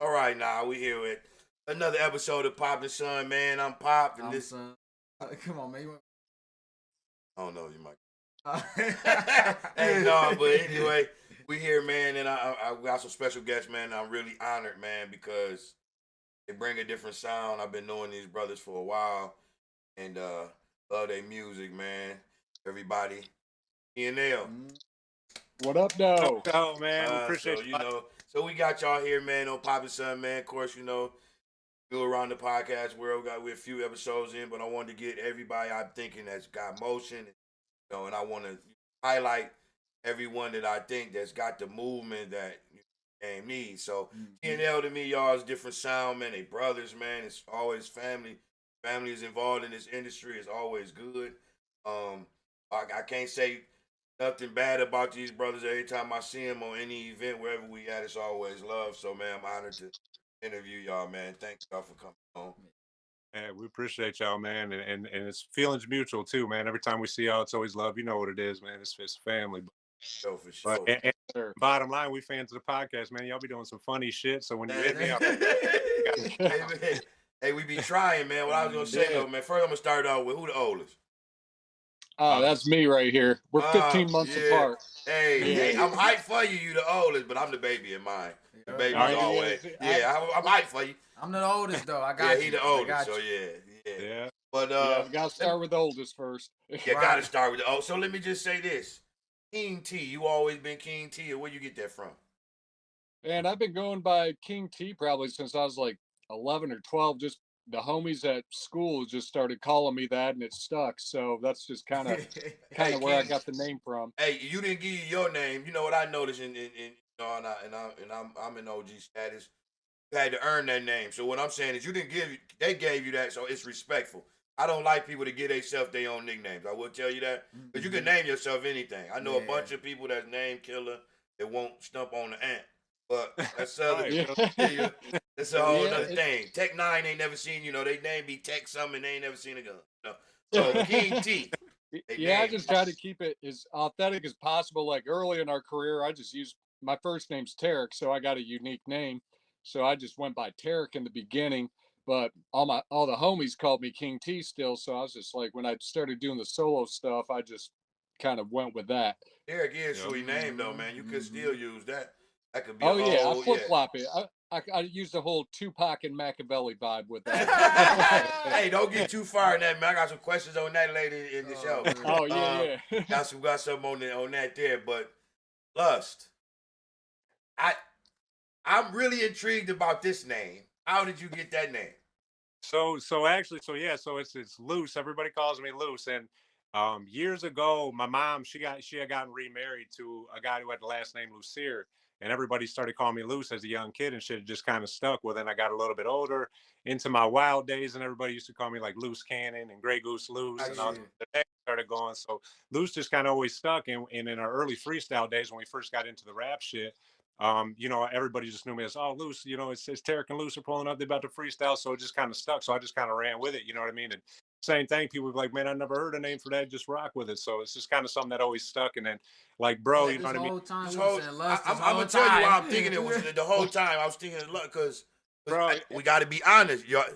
All right, now we here with another episode of Pop and Son, man. I'm Pop, and I'm this son. Come on, man. I don't know, you might. Uh, Hey, no, but anyway, we here, man, and I got some special guests, man. I'm really honored, man, because they bring a different sound. I've been knowing these brothers for a while, and love their music, man. Everybody, TNL. What up, though? Oh man, we So appreciate you. so we got y'all here, man, on Pop and Son, man. Of course, go around the podcast world. We're a few episodes in, but I wanted to get everybody I'm thinking that's got motion, and I want to highlight everyone that I think that's got the movement that game needs. So TNL to me, y'all, is different sound, man. They brothers, man. It's always family. Family is involved in this industry. It's always good. I can't say nothing bad about these brothers. Every time I see them on any event, wherever we at, it's always love. So, man, I'm honored to interview y'all, man. Thank y'all for coming on. Yeah, we appreciate y'all, man, and it's feelings mutual too, man. Every time we see y'all, it's always love. You know what it is, man. It's family. Sure, for But sure. and bottom line, we fans of the podcast, man. Y'all be doing some funny shit. So when you hit me up, Hey, we be trying, man. What I was gonna say though, man. First, I'm gonna start out with who the oldest. Oh, that's me right here. We're 15 months apart. Hey, I'm hyped for you. You the oldest, but I'm the baby in mine. The baby's always. I'm hyped for you. I'm the oldest though. I got you. He the oldest. So yeah. But we gotta start with the oldest first. Gotta start with the old. So let me just say this: King T. You always been King T, or where you get that from? And I've been going by King T probably since I was like 11 or 12. Just the homies at school just started calling me that, and it stuck. So that's just kind of where I got the name from. Hey, you didn't give you your name. You know what I noticed I'm in OG status. You had to earn that name. So what I'm saying is, they gave you that, so it's respectful. I don't like people to give themselves their own nicknames. I will tell you that, because you can name yourself anything. I know a bunch of people that's name killer that won't stump on the ant. But that's that's a whole other thing. Tech 9 ain't never seen, they name be Tech something, they ain't never seen a gun. So King T. I just try to keep it as authentic as possible. Like early in our career, I just used my first name's Tarek, so I got a unique name. So I just went by Tarek in the beginning. But all the homies called me King T still. So I was just like, when I started doing the solo stuff, I just kind of went with that. Derek is a sweet name though, man. You could still use that. That could be. I flip flop it. I used the whole Tupac and Machiavelli vibe with that. Hey, don't get too far in that, man. I got some questions on that later in the show. Got some on that there, but Lust. I'm really intrigued about this name. How did you get that name? So it's Loose. Everybody calls me Loose. And years ago, my mom, she had gotten remarried to a guy who had the last name Lucier. And everybody started calling me Loose as a young kid, and shit just kind of stuck. Well, then I got a little bit older, into my wild days, and everybody used to call me like Loose Cannon and Grey Goose Loose, and all the names started going. So Loose just kind of always stuck. And in our early freestyle days, when we first got into the rap shit, everybody just knew me as, oh, Loose, it's Tarek and Loose are pulling up, they're about to freestyle. So it just kind of stuck. So I just kind of ran with it, you know what I mean? And same thing, people were like, man, I never heard a name for that, just rock with it. So it's just kind of something that always stuck. And then, like, bro, you know what I mean? I'm gonna tell you why I'm thinking it was the whole time. I was thinking because we got to be honest. Y'all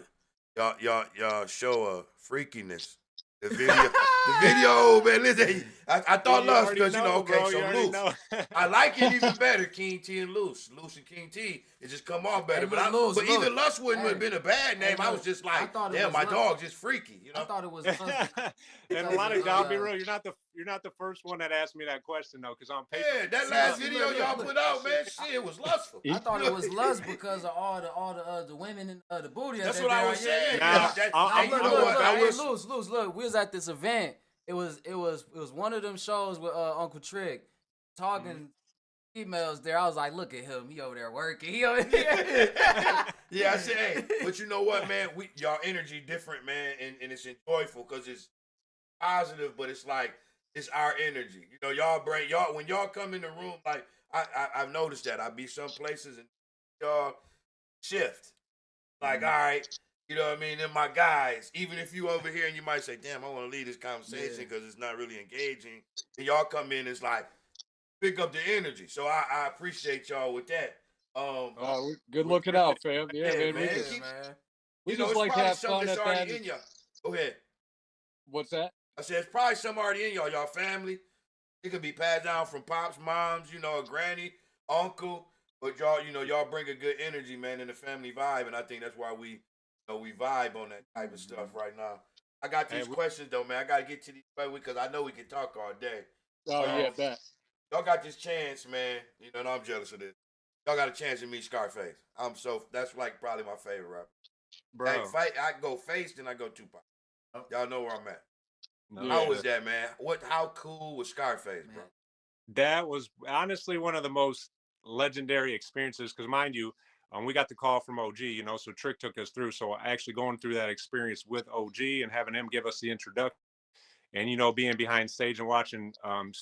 show a freakiness. The video, man. Listen, I thought Lust because so Loose. I like it even better. King T and Loose and King T. It just come off better. But even Lust wouldn't have been a bad name. I was just like, damn, my dog's just freaky. I thought it was. And a lot of y'all, be real. You're not the first one that asked me that question though, because on paper. Yeah, that last video y'all put out, man, shit, it was lustful. I thought it was lust because of all the women and the booty. That's what I was saying. Look, we was at this event. It was one of them shows with Uncle Trick talking females there. I was like, look at him, he over there working. I said, hey, but you know what, man? Y'all energy different, man, and it's joyful because it's positive, but it's like it's our energy. Y'all when y'all come in the room, like I've noticed that. I be some places and y'all shift. Like, all right. You know what I mean? And my guys, even if you over here and you might say, damn, I want to leave this conversation because it's not really engaging. And y'all come in, it's like, pick up the energy. So I appreciate y'all with that. Good we- looking out, fam. Yeah, yeah, man. man. Yeah, Keep, man. We you know, just it's like to probably have something fun that's at that. already in y'all. Go ahead. What's that? I said it's probably something already in y'all. Y'all family. It could be passed down from pops, moms, you know, a granny, uncle. But y'all, you know, y'all bring a good energy, man, in the family vibe, and I think that's why we, you know, we vibe on that type of stuff right now. I got Hey, these questions though, man. I gotta get to these because I know we can talk all day. Oh yeah, Um, bet. y'all got this chance, man. You know, and I'm jealous of this. Y'all got a chance to meet Scarface. That's like probably my favorite rapper. I bro. fight. I go face, then I go Tupac. Y'all know where I'm at. No Yeah. How was shit. that, man? How cool was Scarface, bro? Man. That was honestly one of the most legendary experiences because, mind you, we got the call from OG, you know, so Trick took us through. So actually going through that experience with OG and having him give us the introduction and you know being behind stage and watching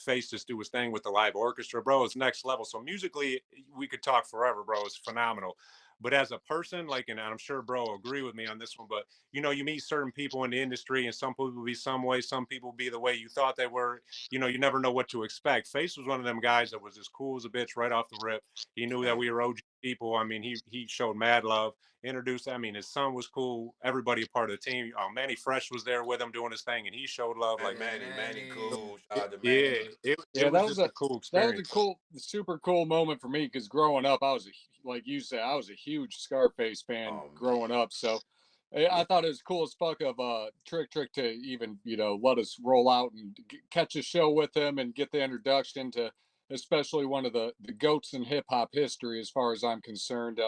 Face just do his thing with the live orchestra, bro, is next level. So musically we could talk forever, bro. It's phenomenal. But as a person, like, and I'm sure bro will agree with me on this one, but you know, you meet certain people in the industry and some people be some way, some people be the way you thought they were. You know, you never know what to expect. Face was one of them guys that was as cool as a bitch right off the rip. He knew that we were OG people. I mean, he showed mad love, introduced. I mean, his son was cool. Everybody a part of the team. Manny Fresh was there with him doing his thing, and he showed love. Man, Like, Yeah, Manny, Manny. cool. Shout out to yeah, Manny. it Yeah, was just a cool that was a experience. cool, super cool moment for me because growing up, I was like you said, I was a huge Scarface fan Man. growing up. So I thought it was cool as fuck of Trick to even let us roll out and catch a show with him and get the introduction to especially one of the goats in hip hop history as far as I'm concerned.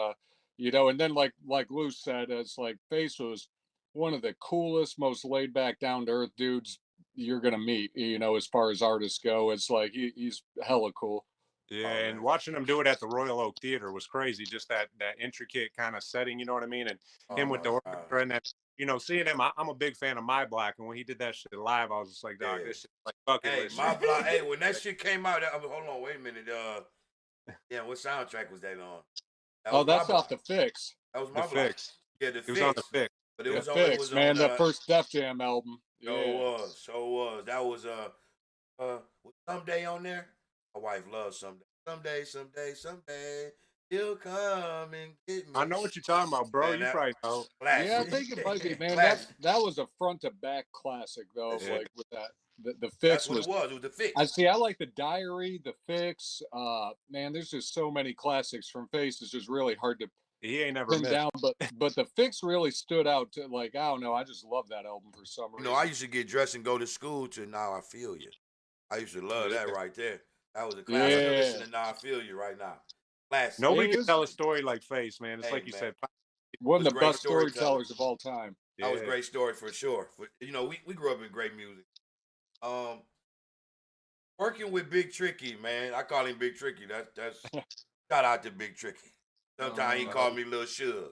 And then like Lou said, it's like Face was one of the coolest, most laid back, down to earth dudes you're gonna meet, as far as artists go. It's like he's hella cool. Yeah, Oh and man. watching him do it at the Royal Oak Theater was crazy. Just that intricate kind of setting, you know what I mean? And Oh him with my the God. orchestra and that, you know, seeing him, I'm a big fan of My Black, and when he did that shit live, I was just like, dog, Yeah. this shit like bucket Hey, list my shit. block. Hey, when that shit came out, hold on, wait a minute. Yeah, what soundtrack was that on? That Oh, was my that's off block. the Fix. That was The my block. Fix. Yeah, the It was on the fix. Fix. But it The Yep. was on. It Fix, was on. man, the first Def Jam album. So Yeah. was. So was. That was was someday on there. My wife loves someday. Someday he'll come and get I me. know what you're talking about, bro. Man, You that probably know. Yeah, I classic. think it might be, man. That Classic. that was a front to back classic though, That's of Yeah. it. like with that. The That's Fix what it was was. It was the I fix. see. I like the Diary, the Fix. Man, there's just so many classics from Face. It's just really hard to He ain't never pin missed. down. But the Fix really stood out. To like, I don't know. I just love that album for some You know, I reason. used to get dressed and go to school to Now I Feel You. I used to love Yeah. that right there. That was a class. I still Yeah, listen to Now I Feel You right now. Classic. Nobody it could was tell a story like Face, man. It's Hey like you man, said. one was of the great best storytelling. storytellers of all time. That was Yeah. great story for sure. We grew up in great music. Um, Working with Big Tricky, man. I call him Big Tricky. That's shout out to Big Tricky. Sometimes he called me Little Suge.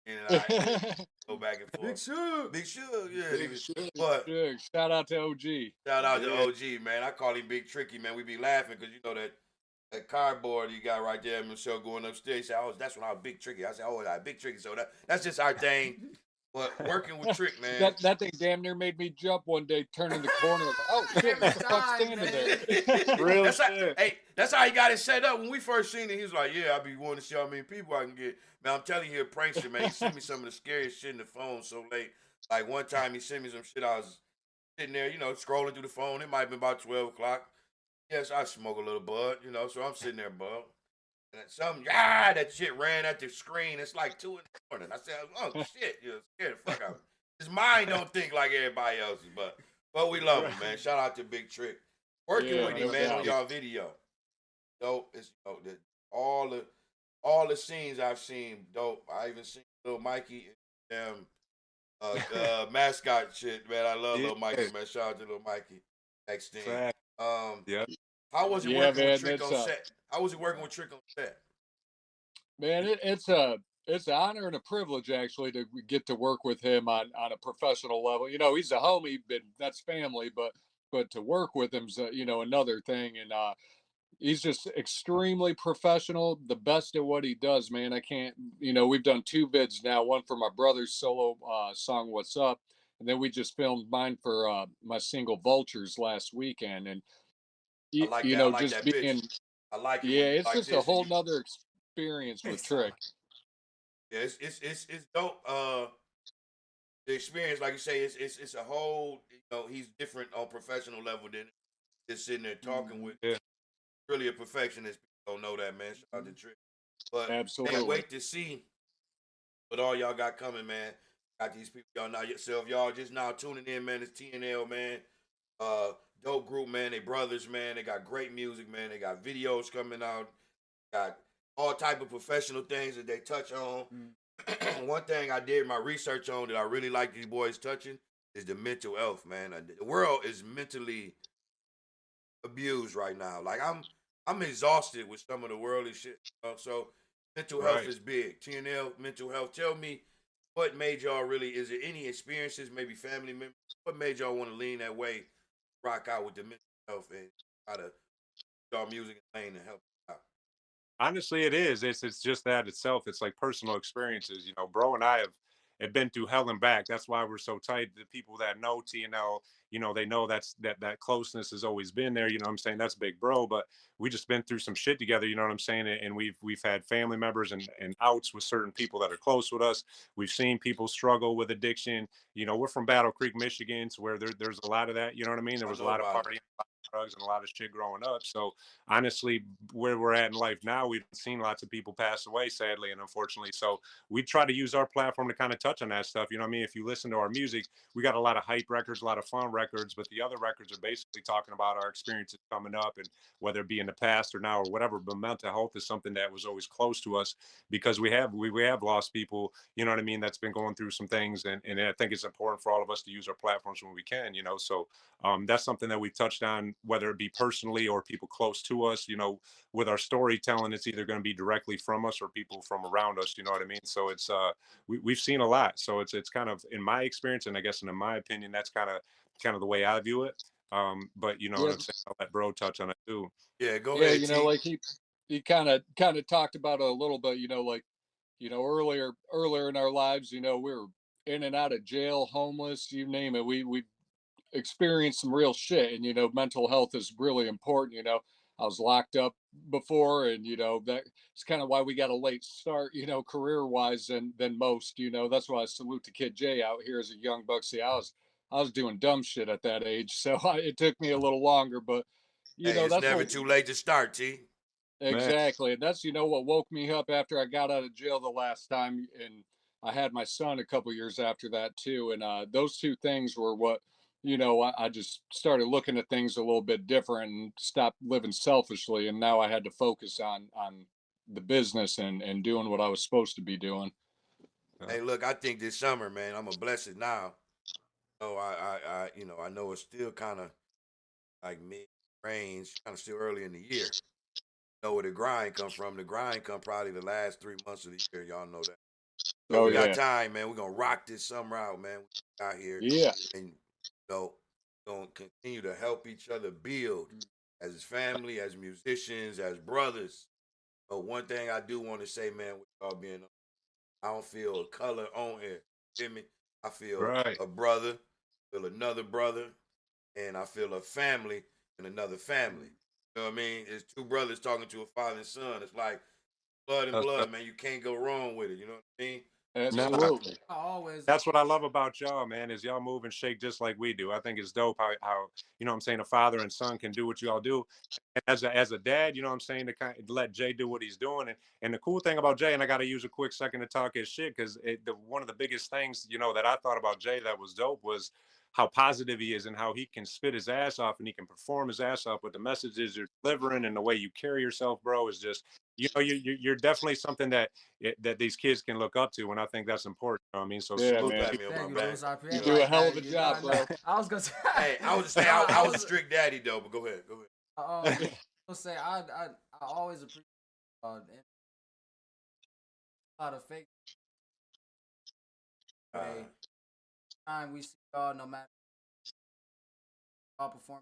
And I go back and Big forth. Shoot. Big Suge, yeah. Big shit. But Yeah, shout out to OG. shout out to Yeah. OG, man. I call him Big Tricky, man. We be laughing because you know that cardboard you got right there, Michelle going upstairs. He said, "Oh, that's when I was Big Tricky." I said, "Oh, I Big Tricky." So that's just our thing. But working with Trick, man. That thing damn near made me jump one day, turning the corner. Oh shit, Every what the fuck's time, standing man. there? Real That's how, shit. hey, that's how he got it set up. When we first seen it, he was like, "Yeah, I be wanting to see how many people I can get." Man, I'm telling you, he a prankster, man. He sent me some of the scariest shit in the phone so late. Like one time, he sent me some shit. I was sitting there, scrolling through the phone. It might have been about 12 o'clock. Yes, I smoke a little bud, so I'm sitting there, bud. And then that shit ran at the screen. It's like 2 in the morning. I said, "Oh shit, you're scared the fuck out of me." His mind don't think like everybody else's, but we love him, man. Shout out to Big Trick. Working Yeah, with him, no man, on doubt. y'all video. Dope. It's all the all the scenes I've seen, dope. I even seen Little Mikey and mascot shit, man. I love Yeah. Little Mikey, man. Shout out to Little Mikey. Extend. Fact. Um, Yep. how was it Yeah, working with man, Trick on set? How was it working with Trick on set? man, it's an honor and a privilege actually to get to work with him on a professional level. He's a homie, but that's family. But to work with him's another thing, and he's just extremely professional, the best at what he does, man. I can't, we've done two vids now, one for my brother's solo song "What's Up," and then we just filmed mine for my single "Vultures" last weekend, and I like that. I like just that bitch. being I like it yeah, when you it's like just a this and whole you nother experience with Trick. Yeah, it's dope. The experience, like you say, it's a whole. You know, he's different on professional level than just sitting there talking with. Yeah. Really a perfectionist. People don't know that, man. Shout out to Trick. But can't Absolutely. wait to see what all y'all got coming, man. Got these people, y'all know yourself. Y'all just now tuning in, man. It's TNL, man. Uh, dope group, man. They brothers, man. They got great music, man. They got videos coming out. Got all type of professional things that they touch on. One thing I did my research on that I really like these boys touching is the mental health, man. The world is mentally abused right now. Like I'm exhausted with some of the worldly shit. So mental health Right. is big. TNL mental health. Tell me what made y'all really? Is there any experiences, maybe family members? What made y'all want to lean that way, rock out with the mental health and try to y'all music and lane and help out? Honestly, it is. It's just that itself. It's like personal experiences. You know, bro and I have been through hell and back. That's why we're so tight. The people that know TNL, you know, they know that closeness has always been there. You know what I'm saying? That's big bro. But we just been through some shit together, you know what I'm saying? And we've had family members and outs with certain people that are close with us. We've seen people struggle with addiction. You know, we're from Battle Creek, Michigan, so where there's a lot of that, you know what I mean? There I was a know lot of about it. partying, drugs and a lot of shit growing up. So honestly, where we're at in life now, we've seen lots of people pass away, sadly and unfortunately. So we try to use our platform to kind of touch on that stuff. You know what I mean? If you listen to our music, we got a lot of hype records, a lot of fun records, but the other records are basically talking about our experiences coming up and whether it be in the past or now or whatever. But mental health is something that was always close to us because we have lost people, you know what I mean, that's been going through some things. And I think it's important for all of us to use our platforms when we can, you know. So that's something that we've touched on, whether it be personally or people close to us. You know, with our storytelling, it's either going to be directly from us or people from around us. You know what I mean? So it's we've seen a lot. So it's kind of in my experience, and I guess in my opinion, that's kind of the way I view it. But you know what Yeah, I'm saying? I'll let bro touch on it too. Yeah, go yeah. ahead, You know, T. like he kind of talked about it a little bit. You know, like earlier in our lives, you know, we were in and out of jail, homeless, you name it. We experienced some real shit, and you know, mental health is really important. You know, I was locked up before, and you know, that's kind of why we got a late start, you know, career wise than most. You know, that's why I salute the kid Jay out here as a young buck. See, I was doing dumb shit at that age, so it took me a little longer, but you Hey, know, it's that's never what too late to start, T. Man, exactly. And that's, you know, what woke me up after I got out of jail the last time. And I had my son a couple years after that too. And those two things were what, you know, I just started looking at things a little bit different and stopped living selfishly. And now I had to focus on the business and doing what I was supposed to be doing. uh, Hey, look, I think this summer, man, I'm gonna bless it now. So I know it's still kind of like mid range, kind of still early in the year. Know where the grind come from? The grind come probably the last 3 months of the year. Y'all know that. So Oh we got yeah. time, man. We're gonna rock this summer out, man. We out here Yeah. and gonna continue to help each other build as his family, as musicians, as brothers. But one thing I do want to say, man, with y'all being, I don't feel a color on here. Hear me? I feel right. a brother, feel another brother, and I feel a family and another family. You know what I mean? It's two brothers talking to a father and son. It's like blood and That's, blood, man. You can't go wrong with it. You know what I mean? nah, Absolutely. I always that's what I love about y'all, man, is y'all move and shake just like we do. I think it's dope how you know what I'm saying, a father and son can do what y'all do. And as a dad, you know what I'm saying, to kind of let Jay do what he's doing. And the cool thing about Jay, and I got to use a quick second to talk his shit, because one of the biggest things, you know, that I thought about Jay that was dope was how positive he is and how he can spit his ass off and he can perform his ass off with the messages you're delivering and the way you carry yourself, bro, is just, you know, you're definitely something that these kids can look up to, and I think that's important. You know what I mean? So Yeah, Don't salute man. to you. pat me on my thank you, back. Luce. I You appreciate do a like hell of that. a You know, job, bro. I was gonna say, Hey, I was say no, I I was a was strict daddy though, but go ahead, go ahead. I was say I always appreciate and a lot of fake Uh, way. Time we see y'all, no matter y'all perform.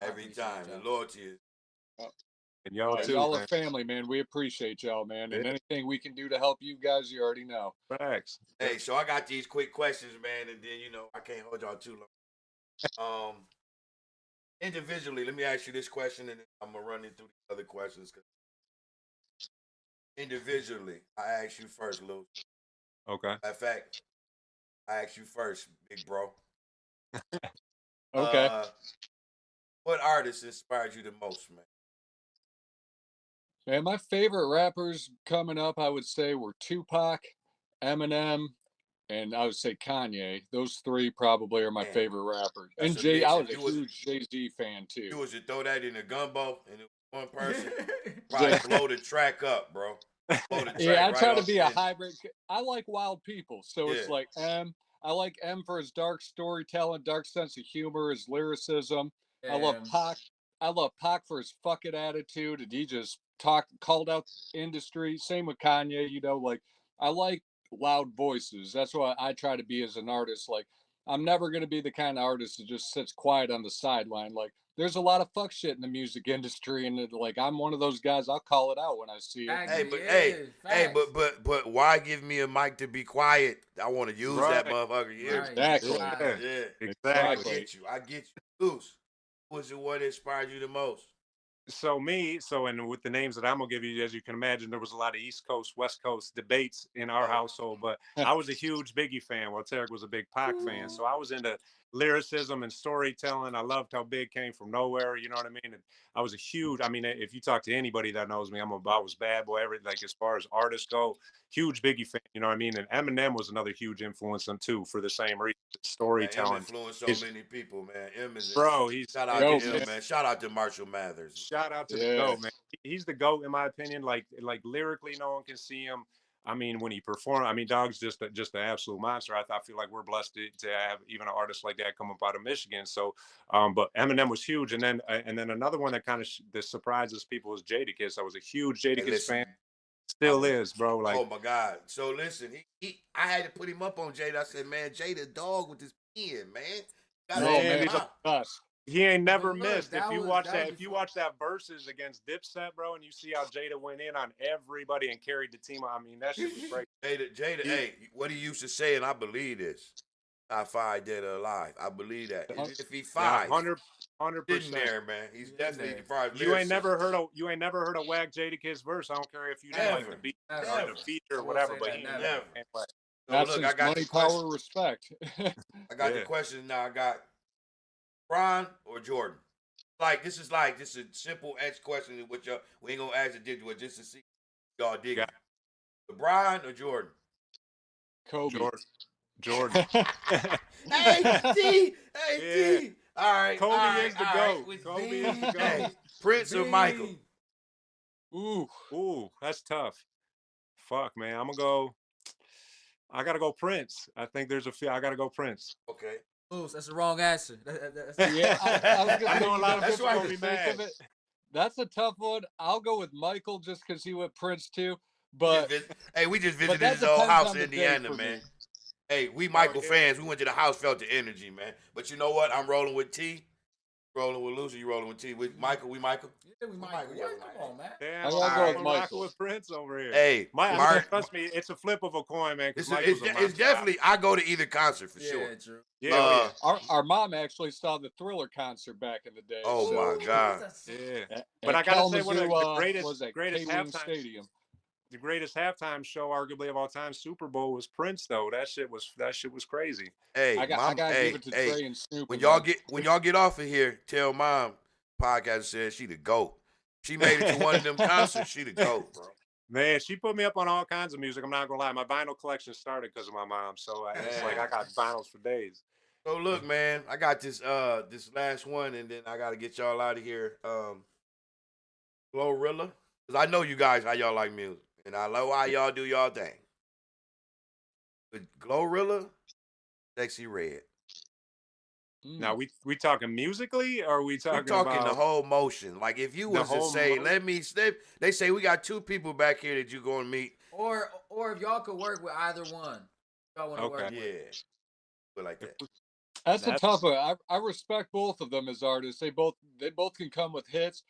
I every appreciate time the y'all. loyalty is And y'all too, Y'all are man. family, man. We appreciate y'all, man. Yeah, And anything we can do to help you guys, you already know. facts. Yeah. Hey, so I got these quick questions, man, and then I can't hold y'all too long. Individually, let me ask you this question, and then I'm gonna run it through the other questions. 'Cause individually, I ask you first, Lou. Okay. In fact, I ask you first, big bro. Okay. What artist inspired you the most, man? Man, my favorite rappers coming up, I would say, were Tupac, Eminem, and I would say Kanye. Those three probably are my Man, favorite rappers. that's And a Jay, mix. I If was a you was huge Jay Z fan too. you was to throw that in a gumbo and it was one person, Yeah, probably blow the track up, bro. Blow the yeah, track I right try to off be the a end. hybrid. I like wild people, so Yeah, it's like M. I like M for his dark storytelling, dark sense of humor, his lyricism. I love Yeah. Pac. I love Pac for his fucking attitude, and he just called out the industry. Same with Kanye, like I like loud voices. That's what I try to be as an artist. Like I'm never gonna be the kind of artist that just sits quiet on the sideline. Like there's a lot of fuck shit in the music industry, and like I'm one of those guys. I'll call it out when I see it. hey, Exactly. but Yeah. hey, Facts. but why give me a mic to be quiet? I want to use that Right. motherfucker. You hear me? Right. Exactly. Yeah. Yeah. So I Exactly. get you. I get you. Goose, who was the one that inspired you the most? And with the names that I'm gonna give you, as you can imagine, there was a lot of East Coast, West Coast debates in our Oh, household. But I was a huge Biggie fan, while Tarek was a big Pac fan. So I was into lyricism and storytelling. I loved how Big came from nowhere. You know what I mean? And I was a huge. I mean, if you talk to anybody that knows me, I was bad boy. Like as far as artists go, huge Biggie fan. You know what I mean? And Eminem was another huge influence on too, for the same reason. man, M Storytelling influenced so is, many people, man. M is bro. He's shout out to Yo, M, man. man. Shout out to Marshall Mathers. Shout out to the Yeah. GOAT, man. He's the GOAT in my opinion. Like lyrically, no one can see him. I mean, when he performed, I mean, Dog's just an absolute monster. I feel like we're blessed to have even an artist like that come up out of Michigan. So, but Eminem was huge, and then another one that kind of that surprises people is Jadakiss. I was a huge Hey, Jadakiss listen, fan, I still was. is, bro. Like, Oh my God. So listen, I had to put him up on Jada. I said, man, Jada dog with his pen, man. Gotta Oh check man, man, him he's the out. best. he ain't never But look, missed. If that you was watch that was if you before. watch that verses against Dipset, bro, and you see how Jada went in on everybody and carried the team, I mean, that shit was great. Jada, He, hey, what he used to say, and I believe this. I find dead or alive. I believe that. Uh, If he yeah, five, hundred sitting percent. there, man. He's He in definitely there. far as lyricism. You ain't never heard a Wag Jadakiss verse. I don't care if you didn't like Never, the beat or Never. the never, feature I or will whatever, say but that. he ain't Never. never never. came away. So Not look, I since got the money, question. power, respect. I got the Yeah, question now. I got Bron or Jordan. This is a simple X question. Which we ain't gonna ask it did just to see y'all dig got it. LeBron or Jordan? Kobe. Jordan. Jordan. Hey T, hey Yeah, T. All right, all Kobe right, is the all right. goat. With Kobe is the B. goat. hey Prince or Michael? B. Ooh, Ooh, that's tough. Fuck, man. I'm gonna go. I gotta go Prince. I think there's a few. I gotta go Prince. Okay. Oops, that's the wrong answer. yeah. I was gonna I say know a you lot know of That's just people right. for gonna the be sake mad. of it. That's a tough one. I'll go with Michael just because he went Prince too. Just But hey, we just but visited that his old depends house on in the day Indiana, for man. me. Hey, we Oh Michael yeah. fans. We went to the house, felt the energy, man. But you know what? I'm rolling with T. Rolling with Lucy. You rolling with T. With Michael. We Michael. Yeah, we We Michael. Michael. Yeah, we What? Come Michael. on, man. I Damn, gotta All go right. with I'm rocking Michael. with Prince over here. Hey, My, Mark. trust me, it's a flip of a coin, man. Because It's Michael's a it's monster. definitely. I go to either concert for sure. Yeah, true. Yeah, oh Uh. yeah, Our mom actually saw the Thriller concert back in the day. Oh So my Ooh, God. that's yeah. But at I gotta say, one of Kalamazoo, the was at K greatest Wing halftime Stadium. the greatest halftime show, arguably of all time, Super Bowl, was Prince. Though that shit was crazy. Hey, I mom. gotta give Hey, it to hey. Dre and Snoop When again. y'all get off of here, tell mom. Podcast says she the goat. She made it to one of them concerts. She the goat, bro. Man, she put me up on all kinds of music. I'm not gonna lie, my vinyl collection started because of my mom. So it's like Man. I got vinyls for days. So look, man, I got this last one, and then I gotta get y'all out of here. Glorilla, because I know you guys how y'all like music, and I know how y'all do y'all thing. But Glorilla, Sexy Red. Now Mm. we talking musically, or are we We talking talking the about whole motion. Like if you the was to whole say, mo? let me slip. They say we got two people back here that you gonna meet. or if y'all could work with either one, y'all want to Okay, work with. Yeah, put it like if that. we, That's a that's tough one. I respect both of them as artists. They both can come with hits.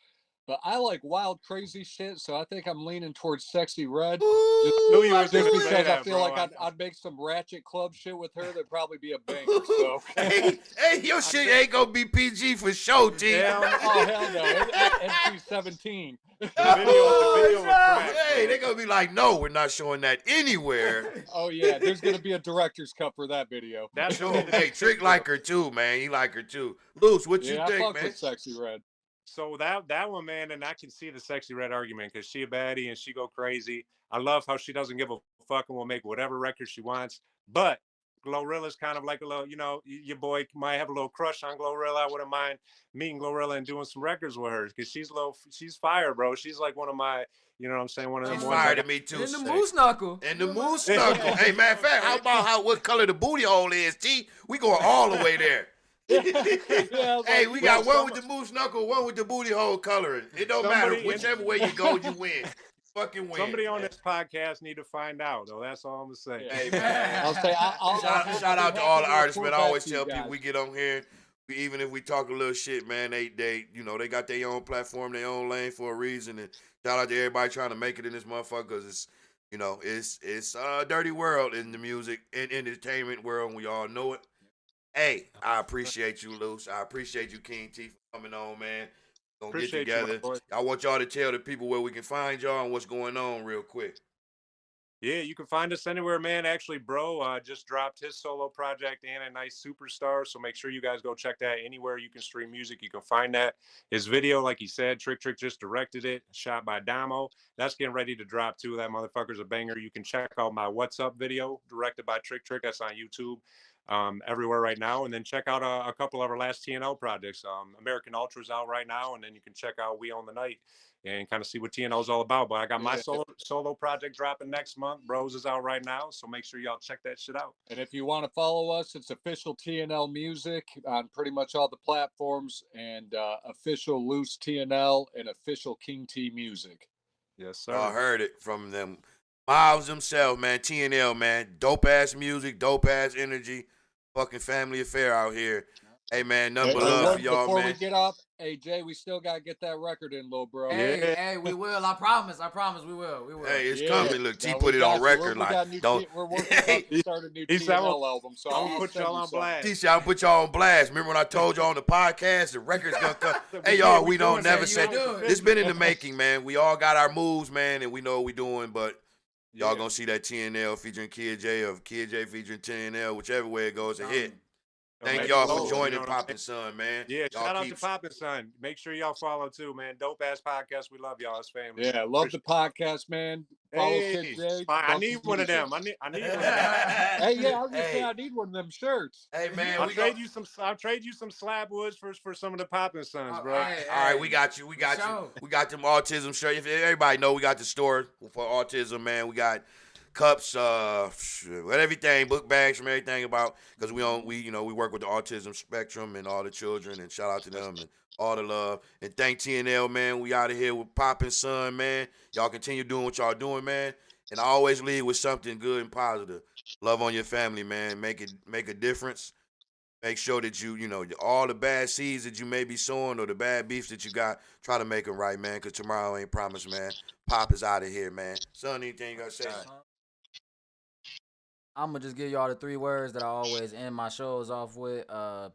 but I like wild, crazy shit. So I think I'm leaning towards Sexy Red. Ooh, Knew you I was knew Just gonna it. say because I that, feel bro. like I'd make some ratchet club shit with her. That'd probably be a banger. So hey, your shit ain't gonna be PG for sure, T. Hell no. oh hell no, NC-17. The video was cracked, Hey, bro. they're gonna be like, no, we're not showing that anywhere. Oh yeah, there's gonna be a director's cut for that video. That's Sure. gonna be Hey, Trick like her too, man. He like her too. Luce, what you Yeah, I think, fuck man? with Sexy Red. So that one, man, and I can see the Sexy Red argument because she a baddie and she go crazy. I love how she doesn't give a fuck and will make whatever record she wants. But Glorilla's kind of like a little, your boy might have a little crush on Glorilla. I wouldn't mind meeting Glorilla and doing some records with her because she's fire, bro. She's like one of my, you know what I'm saying, one of them She's ones. fire to me too. And the Say. moose knuckle. And the moose knuckle. Hey, matter of fact, how about what color the booty hole is, T? We going all the way there. Hey, we got one with the moose knuckle, one with the booty hole coloring. It don't matter. Whichever way you go, you win. Fucking win. Somebody on this podcast need to find out, though. That's all I'm gonna say. Hey, man. I'll say Shout out to all the artists, man. I always to you tell people guys. we get on here, even if we talk a little shit, man, they they got their own platform, their own lane for a reason. And shout out to everybody trying to make it in this motherfucker, because it's a dirty world in the music and entertainment world, and we all know it. Hey, I appreciate you, Luce. I appreciate you, King T, for coming on, man. Gonna Appreciate get you, my together. boy. I want y'all to tell the people where we can find y'all and what's going on real quick. Yeah, you can find us anywhere, man. Actually, bro, just dropped his solo project and a nice superstar. So make sure you guys go check that anywhere you can stream music. You can find that. His video, like he said, Trick just directed it, shot by Damo. That's getting ready to drop too. That motherfucker's a banger. You can check out my What's Up video directed by Trick. That's on YouTube. Everywhere right now, and then check out a couple of our last TNL projects. American Ultra's out right now, and then you can check out We Own the Night and kind of see what TNL is all about. But I got my solo project dropping next month. Bros is out right now, so make sure y'all check that shit out. And if you want to follow us, it's official TNL Music on pretty much all the platforms, and official Loose TNL and official King T Music. Yes, sir. Y'all heard it from them Miles themselves, man. TNL, man. Dope ass music, dope ass energy. Fucking family affair out here. Hey, man, nothing but love for y'all, before man. we get off, hey Jay, we still gotta get that record in, little bro. Hey, we will. I promise we will. Hey, it's coming. Look, T Now, put it on record. We're working to start a new TNL album, so I'll put y'all on blast. T said I'll put y'all on blast. Remember when I told y'all on the podcast the record's gonna come? Hey, y'all, we don't never say. It's been in the making, man. We all got our moves, man, and we know what we doing, but y'all gonna see that TNL featuring Kid J or Kid J featuring TNL, whichever way it goes, a hit. Thank y'all for joining Poppin' Son, man. Yeah, y'all shout out to Poppin' Son. Make sure y'all follow too, man. Dope ass podcast. We love y'all as family. Yeah, love the podcast, man. Follow Kid J. I need one of them. I need one of them. Hey, yeah, I was gonna say I need one of them shirts. Hey, man, I'll trade you some slab woods for some of the Poppin' Sons, bro. All right, we got you. We got them autism shirts. If everybody know, we got the store for autism, man. We got cups, everything, book bags from everything about, because we work with the autism spectrum and all the children, and shout out to them and all the love. And thank TNL, man. We out of here with Poppin' Son, man. Y'all continue doing what y'all doing, man. And I always leave with something good and positive. Love on your family, man. Make a difference. Make sure that all the bad seeds that you may be sowing or the bad beefs that you got, try to make them right, man, because tomorrow ain't promised, man. Pop is out of here, man. Son, anything you got to say? I'm going to just give y'all the 3 words that I always end my shows off with.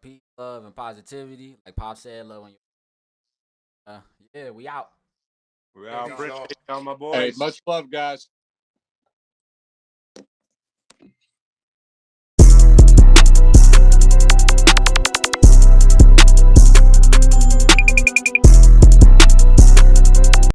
Peace, love, and positivity. Like Pop said, love on you. Yeah, we out. We out. Appreciate y'all, my boys. Hey, much love, guys.